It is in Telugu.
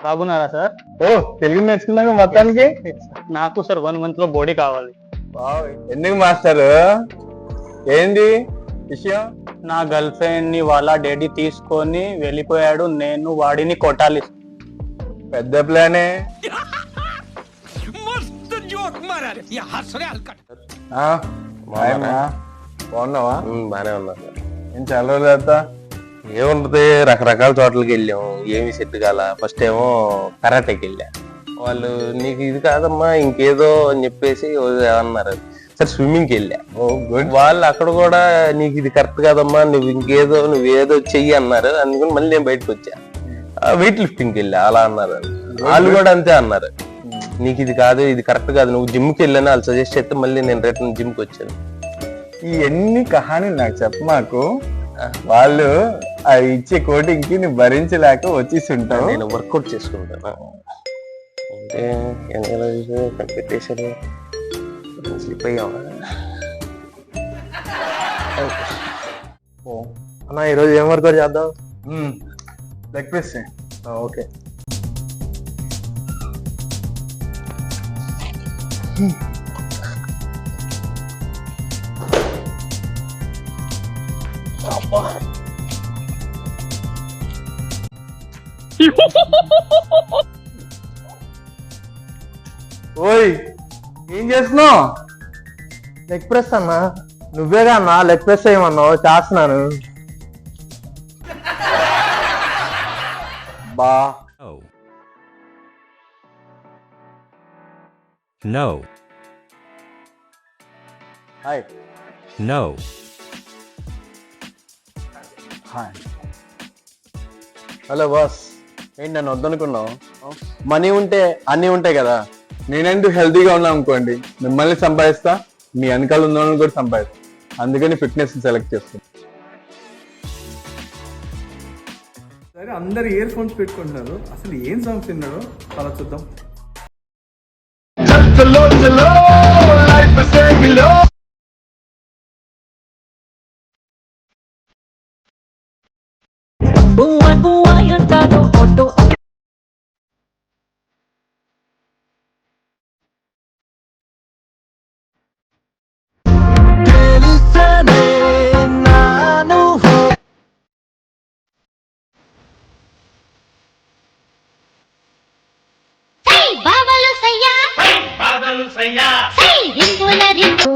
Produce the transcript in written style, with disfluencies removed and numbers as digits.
బాగున్నారా సార్? ఓ తెలుగు నేర్చుకున్నాక మొత్తానికి. నాకు సార్ 1 month లో బాడీ కావాలి. ఎందుకు మాస్టర్, ఏంది విషయం? నా గర్ల్ ఫ్రెండ్ ని వాళ్ళ డాడీ తీసుకొని వెళ్ళిపోయాడు, నేను వాడిని కొట్టాలి. పెద్ద ప్లానే. బాగున్నావా? బానే ఉన్నా సార్. ఏం చాలా రోజులు అవుతా? ఏముంటది, రకరకాల చోట్లకి వెళ్ళాం, ఏమి సెట్ కాల. ఫస్ట్ ఏమో కరాటేకి వెళ్ళా, వాళ్ళు నీకు ఇది కాదమ్మా ఇంకేదో అని చెప్పేసి అన్నారు. సరే స్విమ్మింగ్కి వెళ్ళా, వాళ్ళు అక్కడ కూడా నీకు ఇది కరెక్ట్ కాదమ్మా, నువ్వేదో చెయ్యి అన్నారు. అందుకని మళ్ళీ నేను బయటకు వచ్చా. వెయిట్ లిఫ్టింగ్కి వెళ్ళా, అలా అన్నారు. వాళ్ళు కూడా అంతే అన్నారు, నీకు ఇది కాదు, ఇది కరెక్ట్ కాదు, నువ్వు జిమ్కి వెళ్ళాను వాళ్ళు సజెస్ట్ చేస్తే మళ్ళీ నేను రిటర్న్ జిమ్కి వచ్చాను. ఈ ఎన్ని కహానీ నాకు చెప్ప మాకు. వాళ్ళు ఆ ఇచ్చే కోటింగ్ కి నువ్వు భరించలేక వచ్చేసి ఉంటావు. నేను వర్కౌట్ చేసుకుంటాను అంటే పెట్టేసాడు, స్లిప్ అయ్యావా అన్నా? ఈరోజు ఏం వర్కౌట్ చేద్దాం? Leg press. ఓకే. ఓయ్ ఏం చేస్తున్నావు? లెగ్ ప్రెస్ అన్నా. నువ్వేగా అన్నా లెగ్ ప్రెస్ చేయమన్నావు, చేస్తున్నాను. బా No. Hi. No. Hi. Hello boss, ఏంటి నన్ను వద్దనుకున్నావు? మనీ ఉంటే అన్నీ ఉంటాయి కదా. నేనంటూ హెల్తీగా ఉన్నా అనుకోండి, మిమ్మల్ని సంపాదిస్తా, మీ వెనకాల ఉన్న వాళ్ళని కూడా సంపాదిస్తా. అందుకని ఫిట్నెస్ సెలెక్ట్ చేస్తాను. సరే, అందరు ఇయర్ ఫోన్స్ పెట్టుకుంటున్నారు, అసలు ఏం సాంగ్స్ విన్నారో అలా చూద్దాం. బావలు సయ్యా సై రింగుల రింగు